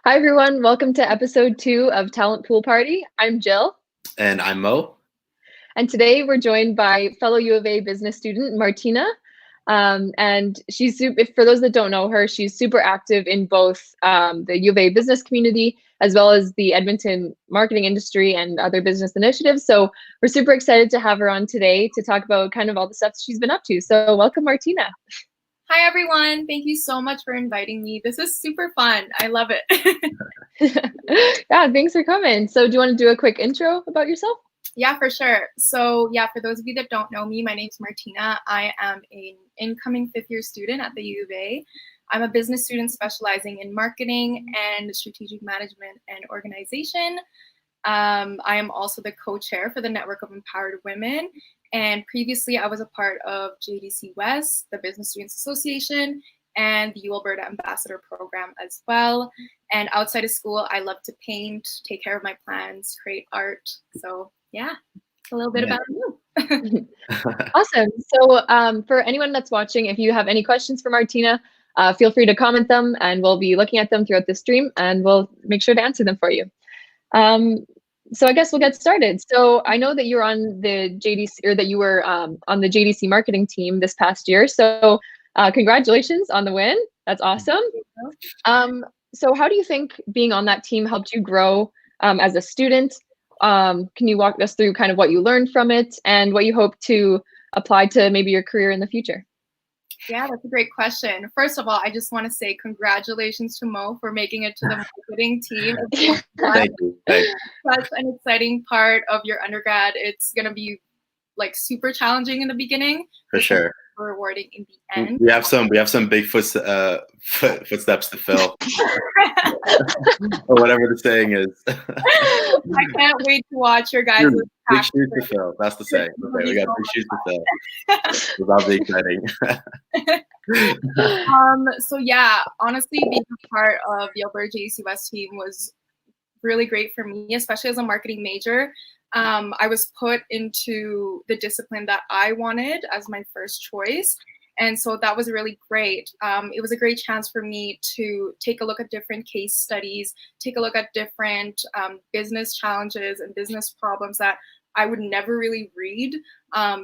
Hi, everyone. Welcome to episode 2 of Talent Pool Party. I'm Jill, And I'm Mo. and today we're joined by fellow U of A business student Martina. And for those that don't know her, she's super active in both the U of A business community as well as the Edmonton marketing industry and other business initiatives. So we're super excited to have her on today to talk about kind of all the stuff she's been up to. So welcome, Martina. Hi, everyone. Thank you so much for inviting me. This is super fun. I love it. Yeah, thanks for coming. So do you want to do a quick intro about yourself? Yeah, for sure. So yeah, for those of you that don't know me, my name's Martina. I am an incoming fifth-year student at the U of A. I'm a business student specializing in marketing and strategic management and organization. I am also the co-chair for the Network of Empowered Women. And previously, I was a part of JDC West, the Business Students Association, and the Alberta Ambassador Program as well. And outside of school, I love to paint, take care of my plants, create art. So yeah, a little bit about you. Awesome. So for anyone that's watching, if you have any questions for Martina, feel free to comment them and we'll be looking at them throughout the stream and we'll make sure to answer them for you. So I guess we'll get started. So I know that you're on the JDC, or that you were on the JDC marketing team this past year. So congratulations on the win. That's awesome. So how do you think being on that team helped you grow as a student? Can you walk us through kind of what you learned from it and what you hope to apply to maybe your career in the future? Yeah, that's a great question. First of all, I just want to say congratulations to Mo for making it to the marketing team. Thank you. Such an exciting part of your undergrad. It's going to be like super challenging in the beginning. For sure. Rewarding in the end. We have some big footsteps to fill, or whatever the saying is. I can't wait to watch your guys' big shoes to fill. That's the saying. Okay, we got big shoes to fill. That'll be exciting. So yeah, honestly, being a part of the Alberta JDC West team was really great for me, especially as a marketing major. I was put into the discipline that I wanted as my first choice. And so that was really great. It was a great chance for me to take a look at different case studies, take a look at different business challenges and business problems that I would never really read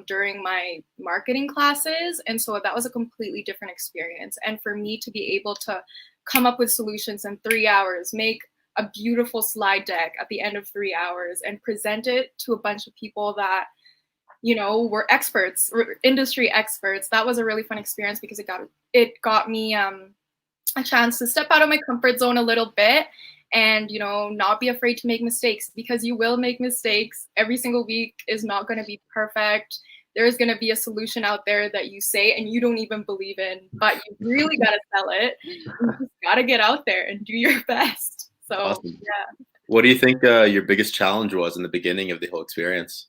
during my marketing classes. And so that was a completely different experience. And for me to be able to come up with solutions in 3 hours, make a beautiful slide deck at the end of 3 hours and present it to a bunch of people that, you know, were experts, industry experts. That was a really fun experience because it got me a chance to step out of my comfort zone a little bit and, you know, not be afraid to make mistakes, because you will make mistakes. Every single week is not going to be perfect. There's going to be a solution out there that you say and you don't even believe in, but you really got to sell it. You just got to get out there and do your best. So, awesome. Yeah. What do you think your biggest challenge was in the beginning of the whole experience?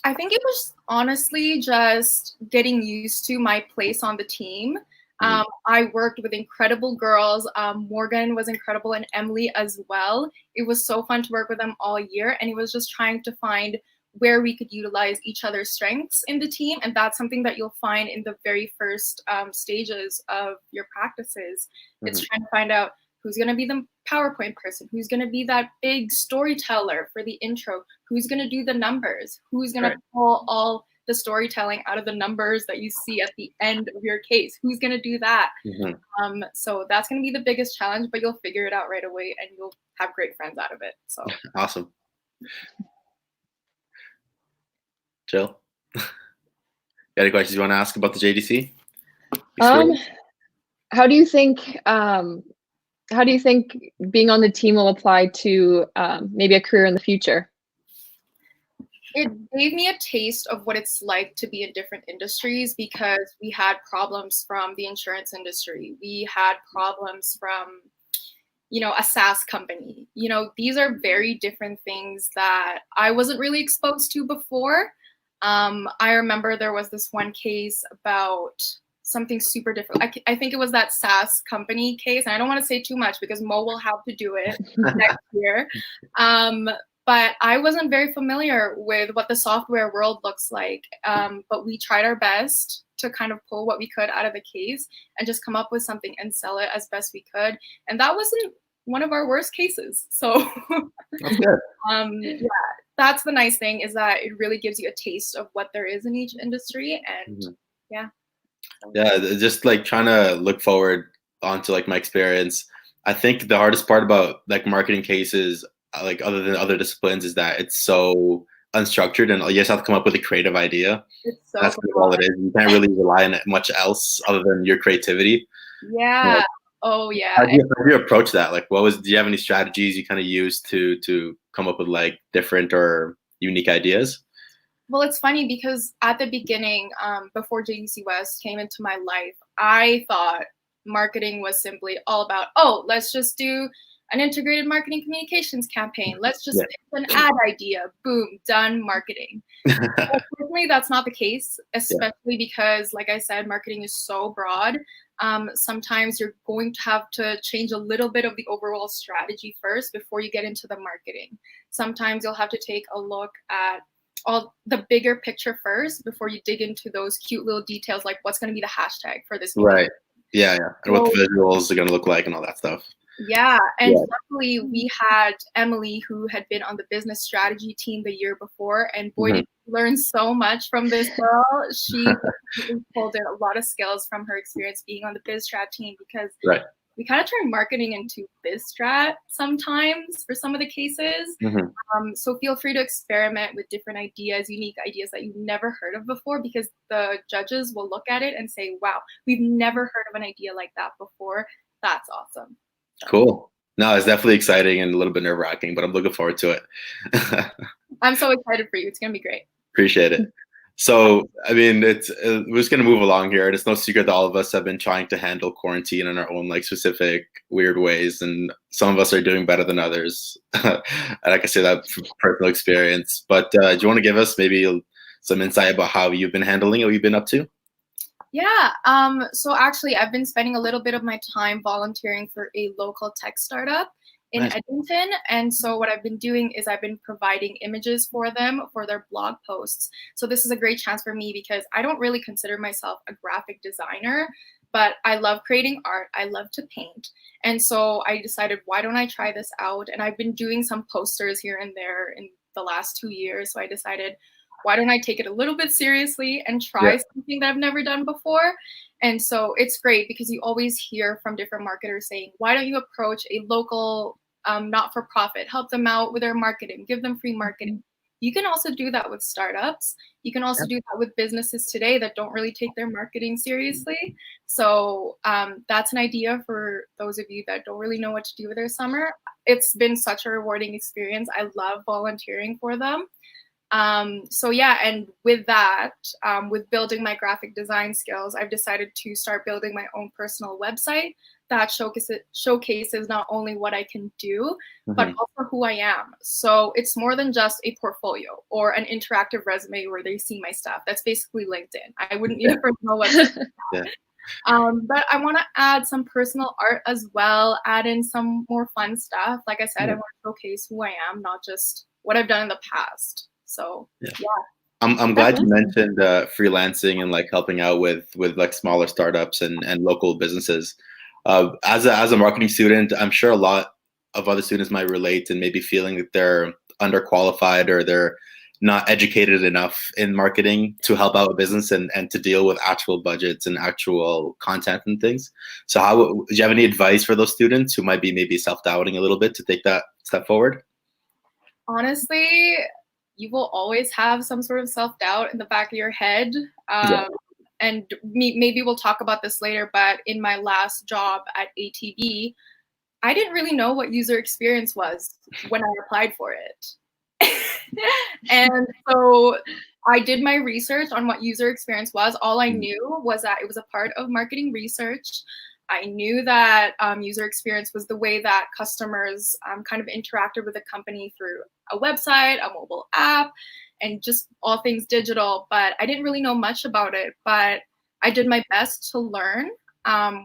I think it was honestly just getting used to my place on the team. I worked with incredible girls. Morgan was incredible and Emily as well. It was so fun to work with them all year. And it was just trying to find where we could utilize each other's strengths in the team. And that's something that you'll find in the very first stages of your practices. It's trying to find out who's going to be the PowerPoint person, who's going to be that big storyteller for the intro, who's going to do the numbers, who's going to pull all the storytelling out of the numbers that you see at the end of your case, who's going to do that. So that's going to be the biggest challenge, but you'll figure it out right away and you'll have great friends out of it. So awesome. Jill, got any questions you want to ask about the JDC? How do you think being on the team will apply to maybe a career in the future? It gave me a taste of what it's like to be in different industries, because we had problems from the insurance industry. We had problems from, you know, a SaaS company. You know, these are very different things that I wasn't really exposed to before. I remember there was this one case about something super different. I think it was that SaaS company case. And I don't want to say too much because Mo will have to do it next year. But I wasn't very familiar with what the software world looks like. But we tried our best. to kind of pull what we could out of the case and just come up with something and sell it as best we could. And that wasn't one of our worst cases. So That's good. yeah, that's the nice thing, is that it really gives you a taste of what there is in each industry. And yeah. Yeah, just like trying to look forward onto like my experience. I think the hardest part about like marketing cases, like other than other disciplines, is that it's so unstructured and you just have to come up with a creative idea. It's so That's kind of all it is. You can't really rely on much else other than your creativity. Yeah. Oh yeah. How do you approach that? Like, do you have any strategies you kind of use to come up with like different or unique ideas? Well, it's funny because at the beginning, before JDC West came into my life, I thought marketing was simply all about, oh, let's just do an integrated marketing communications campaign. Let's just pick an ad idea. Boom, done, marketing. Unfortunately, that's not the case, especially because, like I said, marketing is so broad. Sometimes you're going to have to change a little bit of the overall strategy first before you get into the marketing. Sometimes you'll have to take a look at all the bigger picture first before you dig into those cute little details, like what's going to be the hashtag for this meeting. Right. Yeah. And what the visuals are going to look like and all that stuff. Yeah. And luckily we had Emily, who had been on the business strategy team the year before, and boy, did we learn so much from this girl. She pulled in a lot of skills from her experience being on the biz strat team, because we kind of turn marketing into biz strat sometimes for some of the cases. So feel free to experiment with different ideas, unique ideas that you've never heard of before, because the judges will look at it and say, wow, we've never heard of an idea like that before. That's awesome. Cool. No, it's definitely exciting and a little bit nerve-wracking, but I'm looking forward to it. I'm so excited for you. It's going to be great. Appreciate it. So, I mean, we're just going to move along here. It's no secret that all of us have been trying to handle quarantine in our own like specific weird ways, and some of us are doing better than others. And I can say that from personal experience. But do you want to give us maybe some insight about how you've been handling it, what you've been up to? Yeah. So actually, I've been spending a little bit of my time volunteering for a local tech startup in Edmonton. And so what I've been doing is I've been providing images for them for their blog posts. So this is a great chance for me, because I don't really consider myself a graphic designer, but I love creating art. I love to paint. And so I decided, why don't I try this out? And I've been doing some posters here and there in the last 2 years. So I decided, why don't I take it a little bit seriously and try something that I've never done before? And so it's great, because you always hear from different marketers saying, why don't you approach a local not-for-profit, help them out with their marketing, give them free marketing. You can also do that with startups. You can also do that with businesses today that don't really take their marketing seriously. So that's an idea for those of you that don't really know what to do with their summer. It's been such a rewarding experience. I love volunteering for them. So yeah, and with that, with building my graphic design skills, I've decided to start building my own personal website that showcases not only what I can do, but also who I am. So it's more than just a portfolio or an interactive resume where they see my stuff. That's basically LinkedIn. I wouldn't need a personal website. But I want to add some personal art as well, add in some more fun stuff. Like I said, I want to showcase who I am, not just what I've done in the past. So I'm glad you mentioned freelancing and like helping out with like smaller startups and local businesses. As a marketing student, I'm sure a lot of other students might relate and maybe feeling that they're underqualified or they're not educated enough in marketing to help out a business and to deal with actual budgets and actual content and things. So do you have any advice for those students who might be maybe self-doubting a little bit to take that step forward? Honestly, you will always have some sort of self-doubt in the back of your head. And maybe we'll talk about this later, but in my last job at ATB, I didn't really know what user experience was when I applied for it. And so I did my research on what user experience was. All I knew was that it was a part of marketing research. I knew that user experience was the way that customers kind of interacted with the company through a website, a mobile app, and just all things digital. But I didn't really know much about it, but I did my best to learn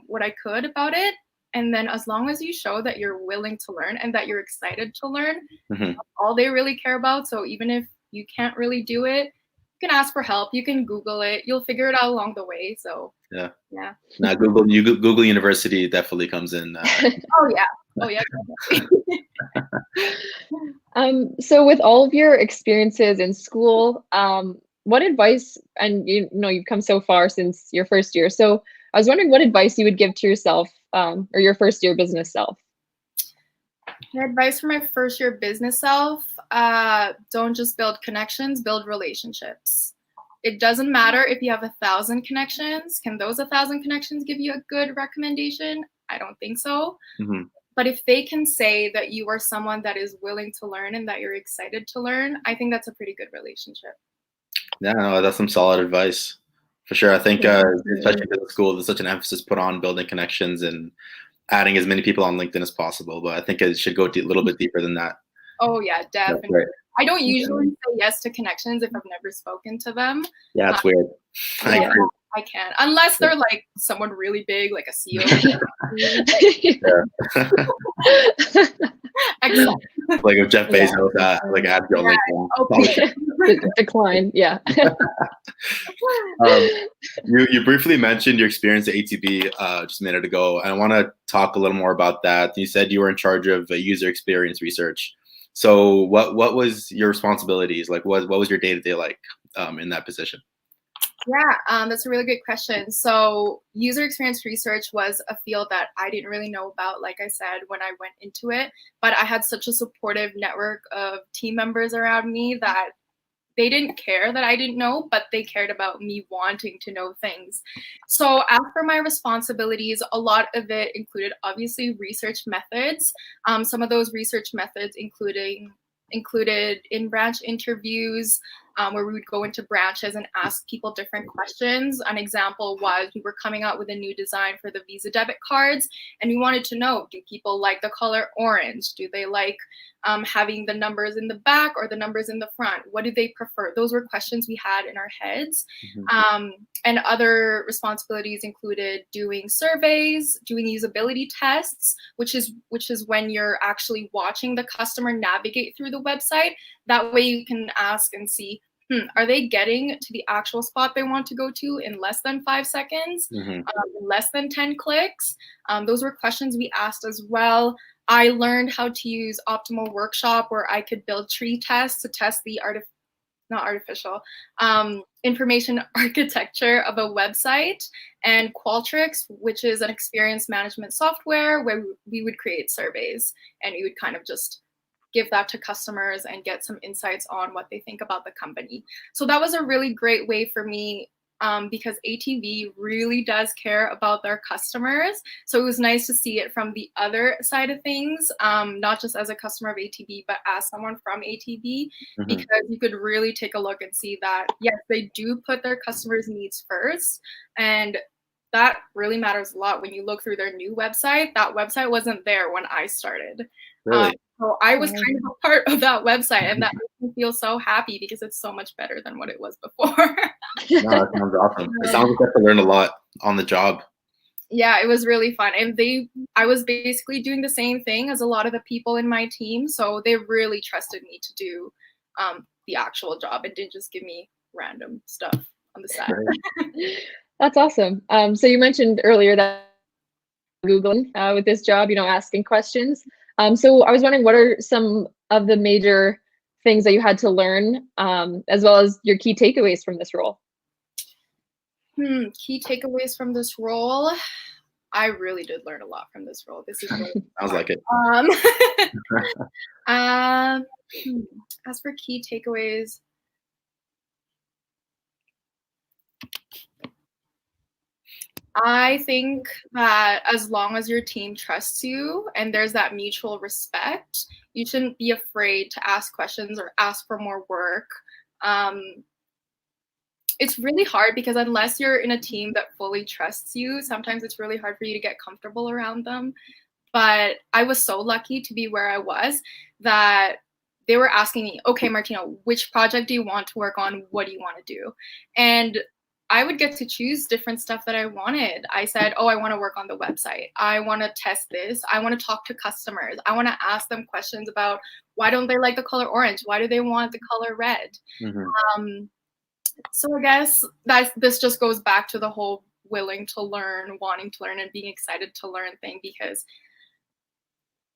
what I could about it. And then as long as you show that you're willing to learn and that you're excited to learn, all they really care about. So even if you can't really do it, can ask for help. You can Google it. You'll figure it out along the way. So yeah. Now Google University definitely comes in. Oh yeah. So with all of your experiences in school, what advice, and you've come so far since your first year. So I was wondering what advice you would give to yourself, or your first year business self. My advice for my first year business self, don't just build connections, build relationships. It doesn't matter if you have 1,000 connections. Can those 1,000 connections give you a good recommendation? I don't think so. Mm-hmm. But if they can say that you are someone that is willing to learn and that you're excited to learn, I think that's a pretty good relationship. Yeah, no, that's some solid advice for sure. I think, especially in school, there's such an emphasis put on building connections and adding as many people on LinkedIn as possible. But I think it should go a little bit deeper than that. Oh yeah, definitely. Right. I don't usually say yes to connections if I've never spoken to them. Yeah, it's weird. I agree. I can't, unless they're like someone really big, like a CEO. Like if Jeff Bezos like add you on LinkedIn. Decline. Yeah. You briefly mentioned your experience at ATB just a minute ago. I want to talk a little more about that. You said you were in charge of user experience research. So what was your responsibilities? Like what was your day-to-day like in that position? Yeah, that's a really good question. So user experience research was a field that I didn't really know about, like I said, when I went into it, but I had such a supportive network of team members around me that they didn't care that I didn't know, but they cared about me wanting to know things. So as for my responsibilities, a lot of it included obviously research methods. Some of those research methods included in-branch interviews, where we would go into branches and ask people different questions. An example was we were coming out with a new design for the Visa debit cards, and we wanted to know, do people like the color orange? Do they like having the numbers in the back or the numbers in the front? What do they prefer? Those were questions we had in our heads. Mm-hmm. And other responsibilities included doing surveys, doing usability tests, which is when you're actually watching the customer navigate through the website. That way you can ask and see, are they getting to the actual spot they want to go to in less than 5 seconds, less than 10 clicks? Those were questions we asked as well. I learned how to use Optimal Workshop, where I could build tree tests to test the information architecture of a website, and Qualtrics, which is an experience management software where we would create surveys and we would kind of just give that to customers and get some insights on what they think about the company. So that was a really great way for me, because ATV really does care about their customers. So it was nice to see it from the other side of things, not just as a customer of ATV, but as someone from ATV, because you could really take a look and see that, yes, they do put their customers' needs first. And that really matters a lot. When you look through their new website, that website wasn't there when I started. Really? So I was kind of a part of that website, and that makes me feel so happy because it's so much better than what it was before. No, that sounds awesome. It sounds like you have to learn a lot on the job. Yeah, it was really fun. And I was basically doing the same thing as a lot of the people in my team. So they really trusted me to do the actual job and didn't just give me random stuff on the side. That's awesome. So you mentioned earlier that Googling with this job, asking questions. So I was wondering, what are some of the major things that you had to learn, as well as your key takeaways from this role? Key takeaways from this role. I really did learn a lot from this role. This is really sounds like it. As for key takeaways, I think that as long as your team trusts you and there's that mutual respect, you shouldn't be afraid to ask questions or ask for more work. It's really hard because unless you're in a team that fully trusts you, sometimes it's really hard for you to get comfortable around them. But I was so lucky to be where I was that they were asking me, okay, Martina, which project do you want to work on? What do you want to do? And I would get to choose different stuff that I wanted. I said, I want to work on the website. I want to test this. I want to talk to customers. I want to ask them questions about why don't they like the color orange? Why do they want the color red? So I guess this just goes back to the whole willing to learn, wanting to learn, and being excited to learn thing, because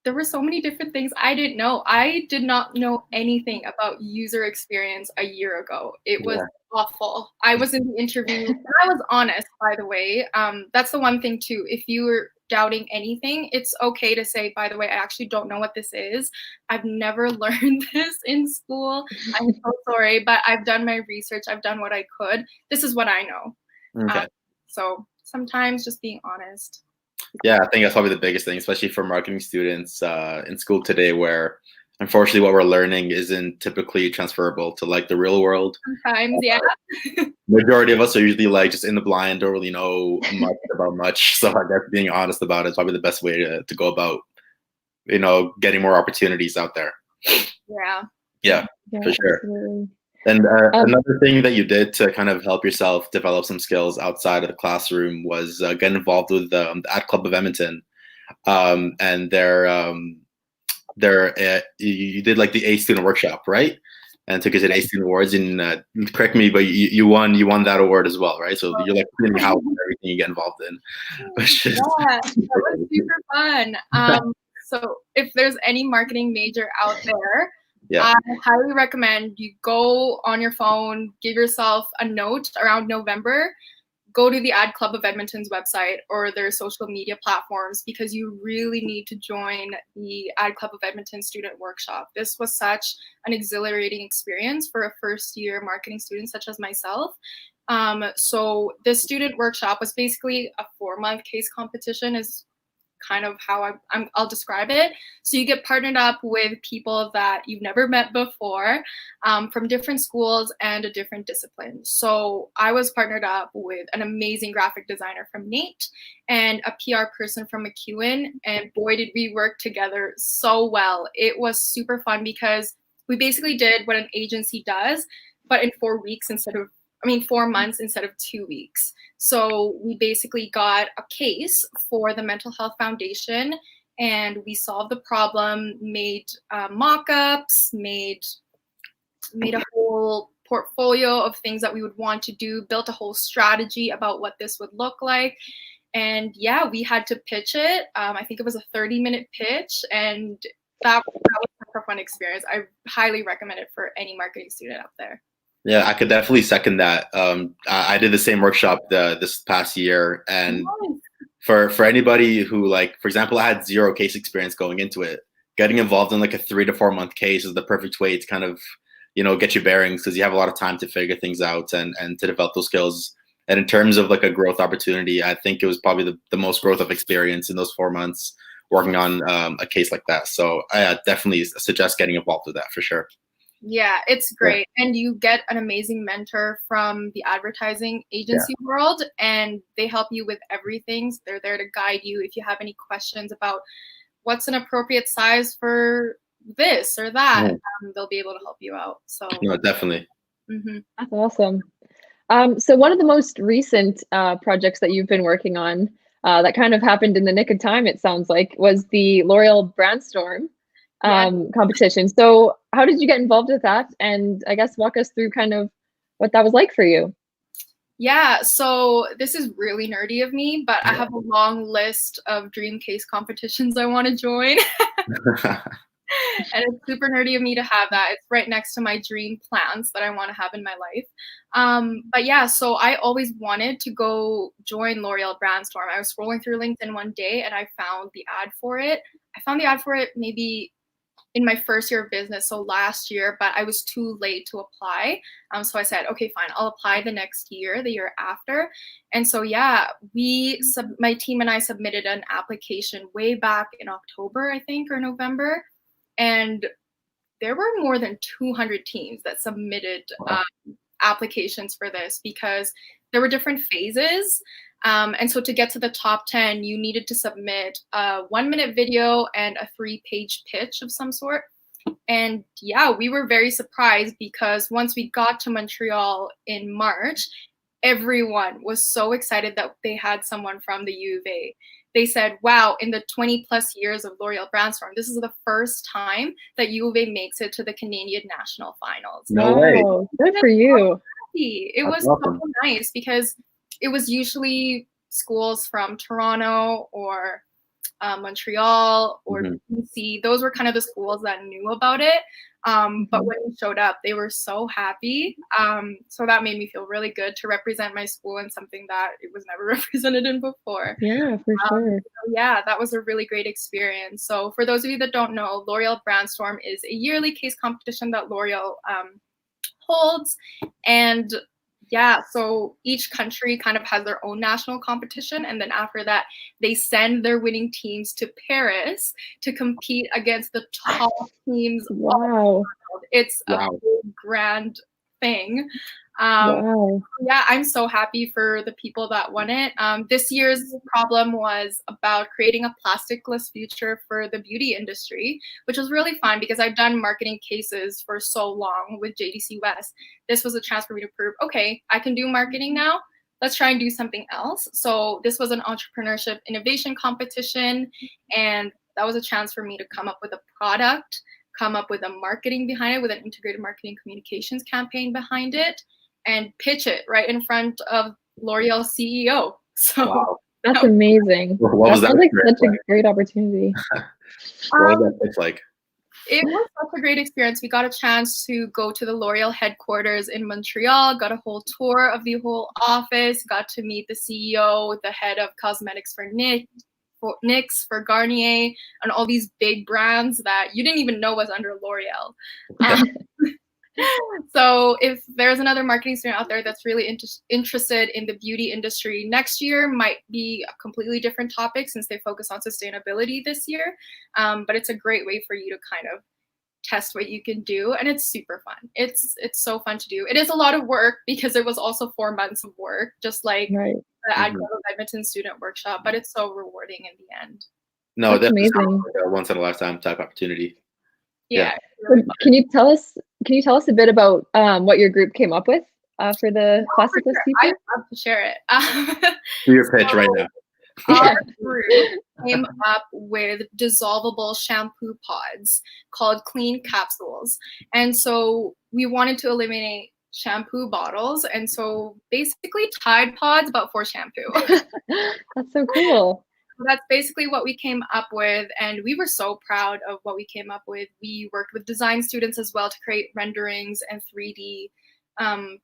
there were so many different things I didn't know. I did not know anything about user experience a year ago. It was awful. I was in the interview, and I was honest, by the way. That's the one thing too. If you're doubting anything, it's okay to say, by the way, I actually don't know what this is. I've never learned this in school. I'm so sorry, but I've done my research. I've done what I could. This is what I know. Okay. So sometimes just being honest. Yeah, I think that's probably the biggest thing, especially for marketing students in school today, where unfortunately what we're learning isn't typically transferable to like the real world. Sometimes, yeah. Majority of us are usually like just in the blind, don't really know much about much. So I guess being honest about it is probably the best way to go about, you know, getting more opportunities out there. Yeah, for sure. Absolutely. And another thing that you did to kind of help yourself develop some skills outside of the classroom was get involved with the Ad Club of Edmonton, and you did like the A Student Workshop, right? And took it to the A Student Awards. And correct me, but you won that award as well, right? So you're like cleaning house and everything you get involved in. Yeah, that was super fun. So if there's any marketing major out there, I highly recommend you go on your phone, give yourself a note around November, go to the Ad Club of Edmonton's website or their social media platforms, because you really need to join the Ad Club of Edmonton Student Workshop. This was such an exhilarating experience for a first-year marketing student such as myself. So this student workshop was basically a 4-month case competition, is kind of how I'll describe it. So you get partnered up with people that you've never met before, from different schools and a different discipline. So I was partnered up with an amazing graphic designer from NATE and a PR person from McEwen, and boy, did we work together so well. It was super fun because we basically did what an agency does, but in 4 weeks instead of 4 months instead of 2 weeks. So we basically got a case for the Mental Health Foundation, and we solved the problem, made mock-ups, made a whole portfolio of things that we would want to do, built a whole strategy about what this would look like. And yeah, we had to pitch it. I think it was a 30-minute pitch, and that was such a fun experience. I highly recommend it for any marketing student out there. Yeah, I could definitely second that. I did the same workshop this past year, and for anybody who, like, for example, I had 0 case experience going into it, getting involved in like a 3 to 4 month case is the perfect way to kind of, you know, get your bearings, because you have a lot of time to figure things out and to develop those skills. And in terms of like a growth opportunity, I think it was probably the most growth of experience in those 4 months working on a case like that. So I definitely suggest getting involved with that for sure. Yeah, it's great. And you get an amazing mentor from the advertising agency world, and they help you with everything. They're there to guide you if you have any questions about what's an appropriate size for this or that. They'll be able to help you out. So no, definitely. That's awesome. So one of the most recent projects that you've been working on that kind of happened in the nick of time, it sounds like, was the L'Oréal Brandstorm competition. So how did you get involved with that? And I guess walk us through kind of what that was like for you. Yeah, so this is really nerdy of me, but I have a long list of dream case competitions I want to join. And it's super nerdy of me to have that. It's right next to my dream plans that I want to have in my life. But yeah, so I always wanted to go join L'Oréal Brandstorm. I was scrolling through LinkedIn one day and I found the ad for it. I found the ad for it maybe in my first year of business, so last year, but I was too late to apply. So I said, okay, fine, I'll apply the next year, the year after. And so yeah, my team and I submitted an application way back in October, I think, or November. And there were more than 200 teams that submitted applications for this, because there were different phases. And so to get to the top 10, you needed to submit a 1-minute video and a 3-page pitch of some sort. And yeah, we were very surprised, because once we got to Montreal in March, everyone was so excited that they had someone from the UofA. They said, wow, in the 20 plus years of L'Oréal Brandstorm, this is the first time that UofA makes it to the Canadian national finals. No way. Good for you. happy. It That's was awesome. so nice because it was usually schools from Toronto or Montreal or BC. Those were kind of the schools that knew about it. But when we showed up, they were so happy. So that made me feel really good to represent my school in something that it was never represented in before. Yeah, for sure. So yeah, that was a really great experience. So for those of you that don't know, L'Oréal Brandstorm is a yearly case competition that L'Oréal holds. And yeah, so each country kind of has their own national competition. And then after that, they send their winning teams to Paris to compete against the top teams. Wow. It's a big, grand thing. Wow. Yeah, I'm so happy for the people that won it. This year's problem was about creating a plastic-less future for the beauty industry, which was really fun because I've done marketing cases for so long with JDC West. This was a chance for me to prove, okay, I can do marketing now. Let's try and do something else. So this was an entrepreneurship innovation competition, and that was a chance for me to come up with a product, come up with a marketing behind it, with an integrated marketing communications campaign behind it, and pitch it right in front of L'Oreal CEO. So that's amazing. What was that? Sounds like such a great opportunity. What was that pitch like? It was such a great experience. We got a chance to go to the L'Oreal headquarters in Montreal, got a whole tour of the whole office, got to meet the CEO, the head of cosmetics for NYX, for Garnier, and all these big brands that you didn't even know was under L'Oreal. So if there's another marketing student out there that's really interested in the beauty industry, next year might be a completely different topic since they focus on sustainability this year. But it's a great way for you to kind of test what you can do, and it's super fun. It's so fun to do. It is a lot of work because it was also 4 months of work, just like the Edmonton student workshop, but it's so rewarding in the end. No, that's amazing. Like a once in a lifetime type opportunity. Yeah. Really can you tell us a bit about what your group came up with for the plastic-less future? I'd love to share it. Do your pitch right now. Our group came up with dissolvable shampoo pods called clean capsules. And so we wanted to eliminate shampoo bottles. And so basically Tide Pods, but for shampoo. That's so cool. That's basically what we came up with, and we were so proud of what we came up with. We worked with design students as well to create renderings and 3D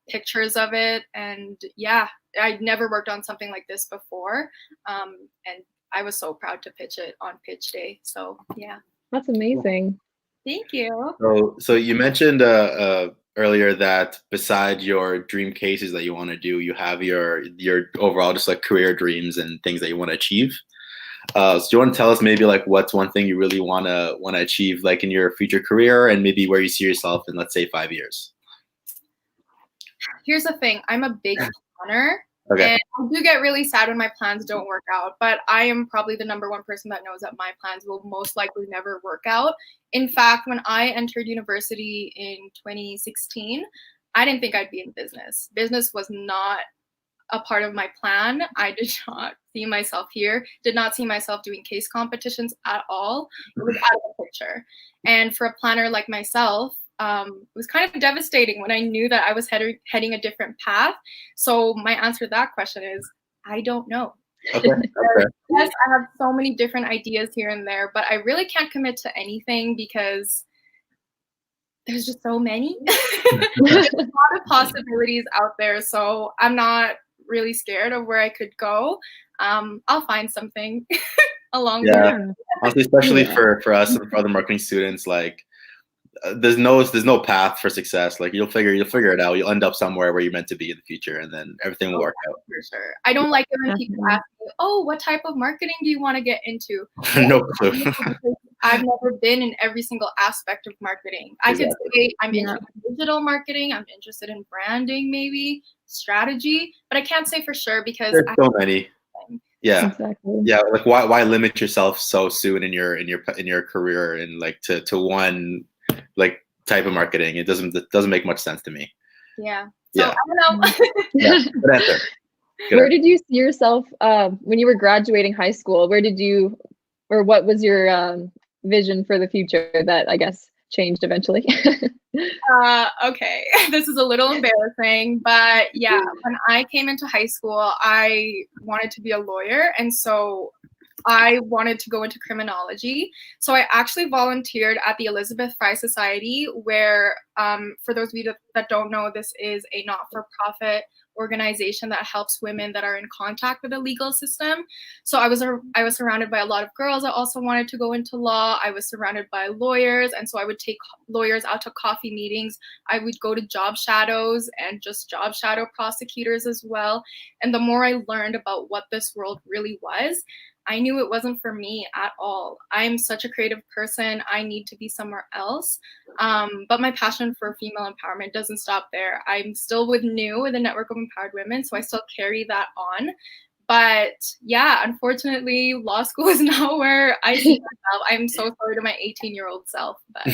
pictures of it. And yeah, I'd never worked on something like this before, and I was so proud to pitch it on pitch day. So yeah, that's amazing. Thank you. So you mentioned earlier that beside your dream cases that you want to do, you have your overall just like career dreams and things that you want to achieve. So do you want to tell us maybe like what's one thing you really want to achieve like in your future career, and maybe where you see yourself in, let's say, 5 years? Here's the thing. I'm a big planner. Okay. And I do get really sad when my plans don't work out, but I am probably the #1 person that knows that my plans will most likely never work out. In fact, when I entered university in 2016, I didn't think I'd be in business. Business was not a part of my plan. I did not see myself here, did not see myself doing case competitions at all. It was out of the picture. And for a planner like myself, it was kind of devastating when I knew that I was heading a different path. So my answer to that question is, I don't know. Okay. Yes, I have so many different ideas here and there, but I really can't commit to anything because there's just so many. There's a lot of possibilities out there, so I'm not really scared of where I could go. I'll find something along the way. Honestly, especially for us and for other marketing students, like there's no path for success. Like you'll figure it out. You'll end up somewhere where you're meant to be in the future, and then everything will work out. For sure. I don't like it when people ask me, "Oh, what type of marketing do you want to get into?" No clue. I've never been in every single aspect of marketing. I could say I'm interested in digital marketing. I'm interested in branding, maybe strategy, but I can't say for sure because there's so many. Yeah, exactly. Yeah. Like why limit yourself so soon in your career and like to one like type of marketing? It doesn't make much sense to me. Yeah. So I don't know. Yeah. Good answer. Where did you see yourself when you were graduating high school? What was your vision for the future that I guess changed eventually? Okay, this is a little embarrassing, but yeah, when I came into high school, I wanted to be a lawyer, and so I wanted to go into criminology. So I actually volunteered at the Elizabeth Fry Society, where, for those of you that don't know, this is a not-for-profit organization that helps women that are in contact with the legal system. So I was surrounded by a lot of girls that also wanted to go into law. I was surrounded by lawyers, and so I would take lawyers out to coffee meetings. I would go to job shadows and just job shadow prosecutors as well. And the more I learned about what this world really was, I knew it wasn't for me at all. I'm such a creative person. I need to be somewhere else. But my passion for female empowerment doesn't stop there. I'm still with the Network of Empowered Women, so I still carry that on. But yeah, unfortunately, law school is not where I see myself. I'm so sorry to my 18-year-old self, but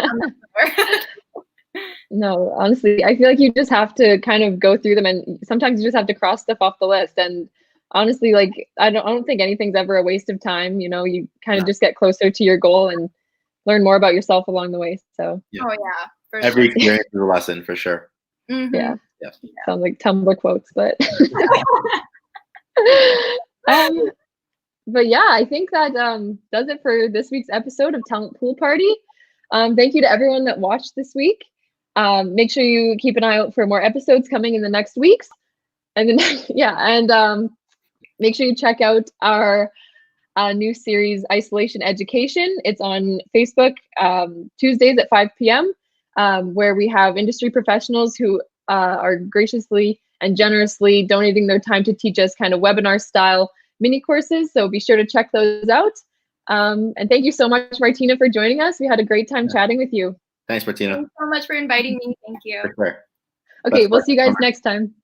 I'm not sure. No, honestly, I feel like you just have to kind of go through them, and sometimes you just have to cross stuff off the list. And honestly, like I don't think anything's ever a waste of time. You kind of just get closer to your goal and learn more about yourself along the way. So yeah. Oh yeah, for every experience is a lesson for sure. Mm-hmm. Yeah. Sounds like Tumblr quotes, but but yeah, I think that does it for this week's episode of Talent Pool Party. Thank you to everyone that watched this week. Make sure you keep an eye out for more episodes coming in the next weeks. And then, make sure you check out our new series, Isolation Education. It's on Facebook Tuesdays at 5 p.m., where we have industry professionals who are graciously and generously donating their time to teach us kind of webinar style mini courses. So be sure to check those out. And thank you so much, Martina, for joining us. We had a great time chatting with you. Thanks, Martina. Thanks so much for inviting me. Thank you. For sure. Okay, we'll see you guys next time.